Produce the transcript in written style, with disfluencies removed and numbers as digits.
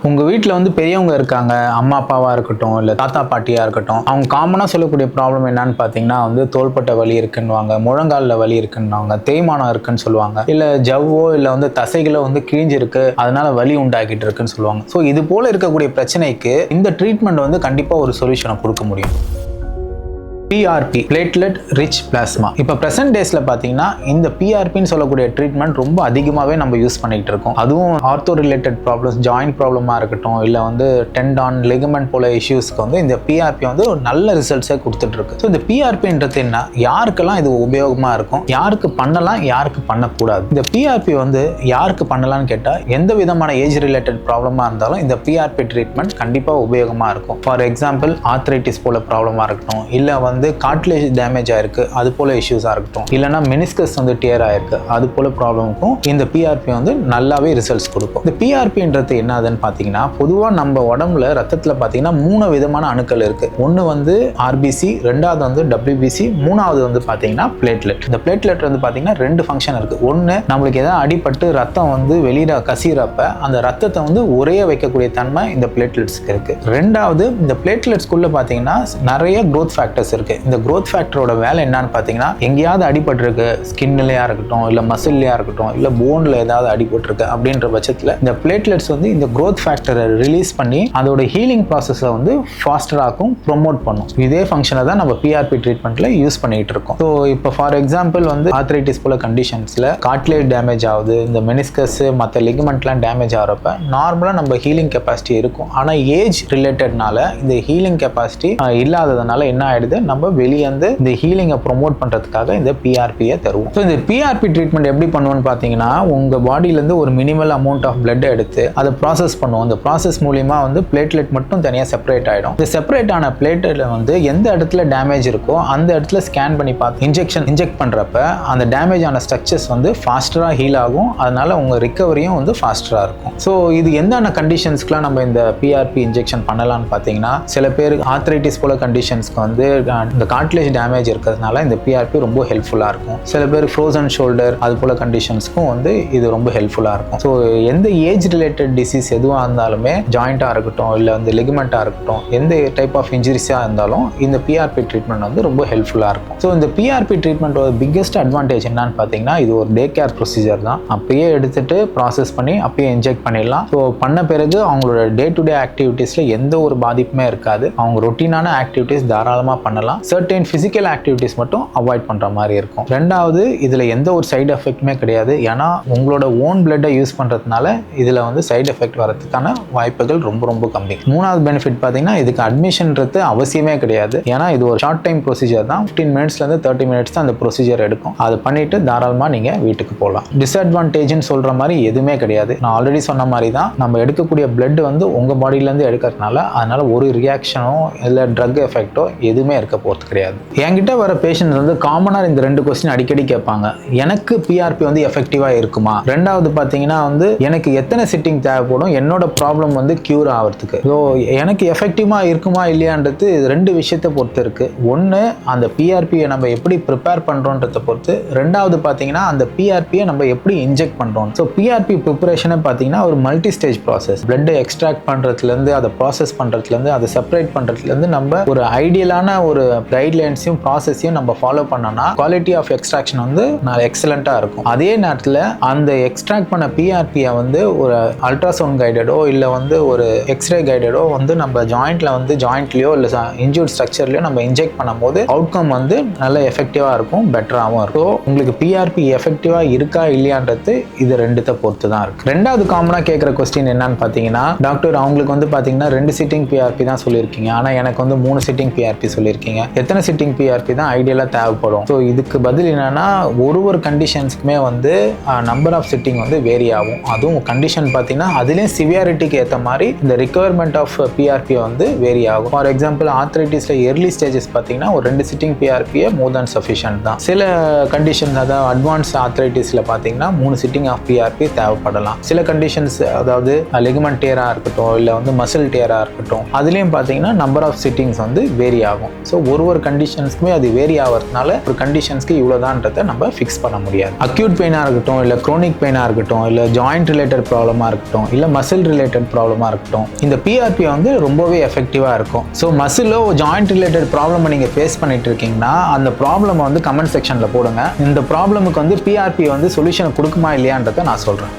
உங்கள் வீட்டில் வந்து பெரியவங்க இருக்காங்க, அம்மா அப்பாவாக இருக்கட்டும், இல்லை தாத்தா பாட்டியாக இருக்கட்டும், அவங்க காமனாக சொல்லக்கூடிய ப்ராப்ளம் என்னன்னு பார்த்தீங்கன்னா வந்து தோள்பட்டை வலி இருக்குன்னுவாங்க, முழங்காலில் வலி இருக்குன்னுவாங்க, தேய்மானம் இருக்குன்னு சொல்லுவாங்க, இல்லை ஜவ்வோ இல்லை வந்து தசைகளோ வந்து கிழிஞ்சிருக்கு அதனால வலி உண்டாக்கிட்டு இருக்குன்னு சொல்லுவாங்க. ஸோ இது போல் இருக்கக்கூடிய பிரச்சனைக்கு இந்த ட்ரீட்மெண்ட் வந்து கண்டிப்பாக ஒரு சொல்யூஷனை கொடுக்க முடியும். PRP platelet rich plasma. இப்போ ப்ரெசென்ட் டேஸில் பார்த்தீங்கன்னா இந்த பிஆர்பின்னு சொல்லக்கூடிய ட்ரீட்மெண்ட் ரொம்ப அதிகமாகவே நம்ம யூஸ் பண்ணிகிட்டு இருக்கோம். அதுவும் ஆர்த்தோ ரிலேட்டட் ப்ராப்ளம்ஸ், ஜாயிண்ட் ப்ராப்ளமாக இருக்கட்டும், இல்லை வந்து டெண்டான் லிகமெண்ட் போல இஷ்யூஸ்க்கு வந்து இந்த பிஆர்பி வந்து ஒரு நல்ல ரிசல்ட்ஸை கொடுத்துட்ருக்கு. ஸோ இந்த பிஆர்பின்றது என்ன, யாருக்கெல்லாம் இது உபயோகமாக இருக்கும், யாருக்கு பண்ணலாம், யாருக்கு பண்ணக்கூடாது. இந்த பிஆர்பி வந்து யாருக்கு பண்ணலான்னு கேட்டால் எந்த விதமான ஏஜ் ரிலேட்டட் ப்ராப்ளமாக இருந்தாலும் இந்த பிஆர்பி ட்ரீட்மெண்ட் கண்டிப்பாக உபயோகமாக இருக்கும். ஃபார் எக்ஸாம்பிள் ஆர்த்ரைட்டிஸ் போல ப்ராப்ளமாக இருக்கட்டும், இல்லை வந்து கார்ட்லேஜ் டேமேஜ் ஆயிருக்கு அது போல இஷ்யூஸாக இருக்கட்டும், இல்லைனா மெனிஸ்கஸ் வந்து டியர் ஆயிருக்கு அது போல ப்ராப்ளமுக்கும் இந்த பிஆர்பி வந்து நல்லாவே ரிசல்ட்ஸ் கொடுக்கும். இந்த பிஆர்பின்றது என்னதுன்னு பார்த்தீங்கன்னா, பொதுவாக நம்ம உடம்புல ரத்தத்தில் பார்த்தீங்கன்னா 3 விதமான அணுக்கள் இருக்கு. ஒன்று வந்து ஆர்பிசி, ரெண்டாவது வந்து டபிள்யூபிசி, மூணாவது வந்து பார்த்தீங்கன்னா பிளேட்லெட். இந்த பிளேட்லெட் வந்து பார்த்தீங்கன்னா 2 ஃபங்க்ஷன் இருக்கு. ஒன்று, நம்மளுக்கு ஏதாவது அடிபட்டு ரத்தம் வந்து வெளியிட கசிறப்ப அந்த ரத்தத்தை வந்து உறைய வைக்கக்கூடிய தன்மை இந்த பிளேட்லெட்ஸ்க்கு இருக்கு. ரெண்டாவது, இந்த பிளேட்லெட்ஸ்குள்ள பார்த்தீங்கன்னா நிறைய growth ஃபேக்டர்ஸ் இருக்கு. இந்த growth ஃபேக்டரோட வேலை என்னன்னு பார்த்தீங்கன்னா, எங்கேயாவது அடிபட்டிருக்கு, ஸ்கின்லையா இருக்கட்டும், இல்லை மசில்லையா இருக்கட்டும், இல்லை போன்ல ஏதாவது அடிபட்டிருக்கு அப்படின்ற பட்சத்தில் இந்த பிளேட்லெட்ஸ் வந்து இந்த growth ஃபேக்டரை ரிலீஸ் பண்ணி அதோட ஹீலிங் ப்ராசஸை வந்து ஃபாஸ்டராக்கும், ப்ரொமோட் பண்ணும். இதே ஃபங்க்ஷனை தான் நம்ம பிஆர்பி ட்ரீட்மெண்ட்ல யூஸ் பண்ணிட்டு இருக்கோம். ஸோ இப்போ ஃபார் எக்ஸாம்பிள் வந்து ஆர்த்ரைட்டிஸ் போல கண்டிஷன்ஸ்ல கார்ட்லேஜ் டேமேஜ் ஆகுது, இந்த மெனிஸ்கஸ் மற்ற லிகமெண்ட்லாம் டேமேஜ் ஆகிறப்ப நார்மலாக நம்ம ஹீலிங் கெப்பாசிட்டி இருக்கும். ஆனால் ஏஜ் ரிலேட்டட்னால இந்த ஹீலிங் கெப்பாசிட்டி இல்லாததுனால என்ன ஆயிடுது, நம்ம வெளியே வந்து இந்த ஹீலிங்கை ப்ரொமோட் பண்றதுக்காக இந்த பிஆர்பியை தருவோம். ஸோ இந்த பிஆர்பி ட்ரீட்மெண்ட் எப்படி பண்ணுவோம்னு பார்த்தீங்கன்னா, உங்க பாடியிலேருந்து ஒரு மினிமல் அமௌண்ட் ஆஃப் பிளட் எடுத்து அதை ப்ராசஸ் பண்ணுவோம். இந்த ப்ராசஸ் மூலியமா வந்து பிளேட்லெட் மட்டும் தனியாக செப்பரேட் ஆகிடும். இந்த செப்பரேட் ஆன பிளேட்லெட்ல வந்து எந்த இடத்துல டேமேஜ் இருக்கோ அந்த இடத்துல ஸ்கேன் பண்ணி பார்த்து இன்ஜெக்ட் பண்றப்ப அந்த டேமேஜ் ஆன ஸ்ட்ரக்சர்ஸ் வந்து ஃபாஸ்டரா ஹீல் ஆகும். அதனால உங்க ரிகவரியும் வந்து ஃபாஸ்டரா இருக்கும். ஸோ இது எந்தெந்த கண்டிஷன்ஸ்க்குலாம் நம்ம இந்த பிஆர்பி இன்ஜெக்ஷன் பண்ணலாம்னு பார்த்தீங்கன்னா, சில பேர் ஆர்த்ரைட்டிஸ் போல கண்டிஷன்ஸ்க்கு வந்து இந்த கார்ட்லேஜ் டேமேஜ் இருக்கிறதுனால இந்த பிஆர்பி ரொம்ப ஹெல்ப்ஃபுல்லாக இருக்கும். சில பேர் ஃப்ரோசன் ஷோல்டர் அது போல கண்டிஷன்ஸ்க்கும் வந்து இது ரொம்ப ஹெல்ப்ஃபுல்லாக இருக்கும். ஸோ எந்த ஏஜ் ரிலேட்டட் டிசீஸ் எதுவாக இருந்தாலுமே, ஜாயிண்டாக இருக்கட்டும், இல்லை வந்து லிகமெண்ட்டாக இருக்கட்டும், எந்த டைப் ஆஃப் இன்ஜுரிஸாக இருந்தாலும் இந்த பிஆர்பி ட்ரீட்மெண்ட் வந்து ரொம்ப ஹெல்ப்ஃபுல்லாக இருக்கும். ஸோ இந்த பிஆர்பி ட்ரீட்மெண்ட்டோட பிக்கெஸ்ட் அட்வான்டேஜ் என்னன்னு பார்த்தீங்கன்னா, இது ஒரு டே கேர் ப்ரொசீஜர் தான். அப்பயே எடுத்துட்டு ப்ராசஸ் பண்ணி அப்பயே இன்ஜெக்ட் பண்ணிடலாம். ஸோ பண்ண பிறகு அவங்களோட டே டு டே ஆக்டிவிட்டீஸில் எந்த ஒரு பாதிப்புமே இருக்காது. அவங்க ரொட்டீனான ஆக்டிவிட்டீஸ் தாராளமாக பண்ணலாம். சர்டன் ஃபிசிக்கல் ஆக்டிவிட்டீஸ் மட்டும் அவாய்ட் பண்ணுற மாதிரி இருக்கும். ரெண்டாவது, இதில் எந்த ஒரு சைடு எஃபெக்ட்டுமே கிடையாது. ஏன்னா உங்களோட ஓன் பிளட்டை யூஸ் பண்ணுறதுனால இதில் வந்து சைடு எஃபெக்ட் வரதுக்கான வாய்ப்புகள் ரொம்ப ரொம்ப கம்மி. மூணாவது பெனிஃபிட் பார்த்தீங்கன்னா, இதுக்கு அட்மிஷன்றது அவசியமே கிடையாது. ஏன்னா இது ஒரு ஷார்ட் டைம் ப்ரொசீஜர் தான். 15 மினிட்ஸ்லேருந்து 30 மினிட்ஸ் தான் அந்த ப்ரொசீஜர் எடுக்கும். அதை பண்ணிட்டு தாராளமாக நீங்கள் வீட்டுக்கு போகலாம். டிஸ்அட்வான்டேஜ்னு சொல்கிற மாதிரி எதுவுமே கிடையாது. நான் ஆல்ரெடி சொன்ன மாதிரி தான், நம்ம எடுக்கக்கூடிய பிளட் வந்து உங்கள் பாடியிலேருந்து எடுக்கிறதுனால அதனால ஒரு ரியாக்ஷனோ இல்லை ட்ரக் எஃபெக்டோ எதுவுமே இருக்க போகிறது கிடையாது. என்கிட்ட வர பேஷண்ட்ஸ் வந்து காமனாக இந்த 2 கொஸ்டின் அடிக்கடி கேட்பாங்க. எனக்கு பிஆர்பி வந்து எஃபெக்டிவாக இருக்குமா? ரெண்டாவது பார்த்தீங்கன்னா வந்து எனக்கு எத்தனை சிட்டிங் தேவைப்படும் என்னோட ப்ராப்ளம் வந்து கியூர் ஆகிறதுக்கு? ஸோ எனக்கு எஃபெக்டிவாக இருக்குமா இல்லையான்றது 2 விஷயத்தை பொறுத்து இருக்கு. ஒன்று, அந்த பிஆர்பியை நம்ம எப்படி ப்ரிப்பேர் பண்ணுறோன்றதை பொறுத்து. ரெண்டாவது பார்த்தீங்கன்னா, அந்த பிஆர்பியை நம்ம எப்படி இன்ஜெக்ட் பண்ணுறோம். ஸோ பிஆர்பி ப்ரிப்பரேஷனை பார்த்தீங்கன்னா ஒரு மல்டி ஸ்டேஜ் ப்ராசஸ். பிளட்டை எக்ஸ்ட்ராக்ட் பண்ணுறதுலேருந்து, அதை ப்ராசஸ் பண்ணுறதுலேருந்து, அதை செப்பரேட் பண்ணுறதுலேருந்து நம்ம ஒரு ஐடியலான ஒரு கைட்லைன்ஸையும் ப்ராசஸையும் நம்ம ஃபாலோ பண்ணோம்னா குவாலிட்டி ஆஃப் எக்ஸ்ட்ராக்ஷன் வந்து எக்ஸலண்ட்டாக இருக்கும். அதே நேரத்தில் அந்த எக்ஸ்ட்ராக்ட் பண்ண பிஆர்பியை வந்து ஒரு அல்ட்ராசவுண்ட் கைடடோ இல்லை வந்து ஒரு எக்ஸ்ரே கைடடோ வந்து நம்ம ஜாயிண்ட்லையோ இல்லை இன்ஜூர்ட் ஸ்ட்ரக்சர்லையோ நம்ம இன்ஜெக்ட் பண்ணும்போது அவுட்கம் வந்து நல்ல எஃபெக்டிவாக இருக்கும், பெட்டராகவும் இருக்கும். உங்களுக்கு பிஆர்பி எஃபெக்டிவாக இருக்கா இல்லையான்றது இது 2த்தை பொறுத்து தான் இருக்கு. ரெண்டாவது காமனாக கேட்குற கொஸ்டின் என்னன்னு பார்த்தீங்கன்னா, டாக்டர் அவங்களுக்கு வந்து பார்த்தீங்கன்னா 2 சிட்டிங் பிஆர்பி தான் சொல்லியிருக்கீங்க, ஆனால் எனக்கு வந்து 3 சிட்டிங் பிஆர்பி சொல்லியிருக்கீங்க, எத்தனை சிட்டிங் பிஆர்பி தான் ஐடியலாக தேவைப்படும்? ஸோ இதுக்கு பதில் என்னன்னா, ஒரு கண்டிஷன்ஸ்க்குமே வந்து நம்பர் ஆஃப் சிட்டிங் வந்து வேரி ஆகும். அதுவும் கண்டிஷன் பார்த்தீங்கன்னா அதுலேயும் சிவியாரிட்டிக்கு ஏற்ற மாதிரி இந்த ரிக்வயர்மெண்ட் ஆஃப் பிஆர்பி வந்து வேரி ஆகும். ஃபார் எக்ஸாம்பிள் ஆர்த்ரைட்டிஸ்ல எர்லி ஸ்டேஜஸ் பார்த்தீங்கன்னா ஒரு 2 சிட்டிங் பிஆர்பியே மோர் தேன் சஃபிஷியன்ட் தான். சில கண்டிஷன், அதாவது அட்வான்ஸ் ஆர்த்ரைட்டிஸ்ல பார்த்தீங்கன்னா 3 சிட்டிங் ஆஃப் பிஆர்பி தேவைப்படலாம். சில கண்டிஷன்ஸ், அதாவது லிகமெண்ட் டேரா இருக்கட்டும் இல்லை வந்து மசில் டேரா இருக்கட்டும், அதுலேயும் பார்த்தீங்கன்னா நம்பர் ஆஃப் சிட்டிங்ஸ் வந்து வேரி ஆகும். ஸோ ஒரு கண்டிஷன்ஸ்க்குமே அது வேரி ஆகிறதுனால ஒரு கண்டிஷன்ஸ்க்கு இவ்வளோதான்றதை நம்ம ஃபிக்ஸ் பண்ண முடியாது. அக்யூட் பெயினாக இருக்கட்டும், இல்லை க்ரோனிக் பெயினாக இருக்கட்டும், இல்லை ஜாயிண்ட் ரிலேட்டட் ப்ராப்ளமாக இருக்கட்டும், இல்லை மசில் ரிலேட்டட் ப்ராப்ளமாக இருக்கட்டும், இந்த பிஆர்பி வந்து ரொம்பவே எஃபெக்டிவாக இருக்கும். ஸோ மசிலோ ஜாயிண்ட் ரிலேட்டட் ப்ராப்ளமை நீங்கள் ஃபேஸ் பண்ணிட்டு இருக்கீங்கன்னா அந்த ப்ராப்ளமை வந்து கமெண்ட் செக்ஷனில் போடுங்க. இந்த ப்ராப்ளமுக்கு வந்து பிஆர்பி வந்து சொல்யூஷனை கொடுக்குமா இல்லையான்றதை நான் சொல்கிறேன்.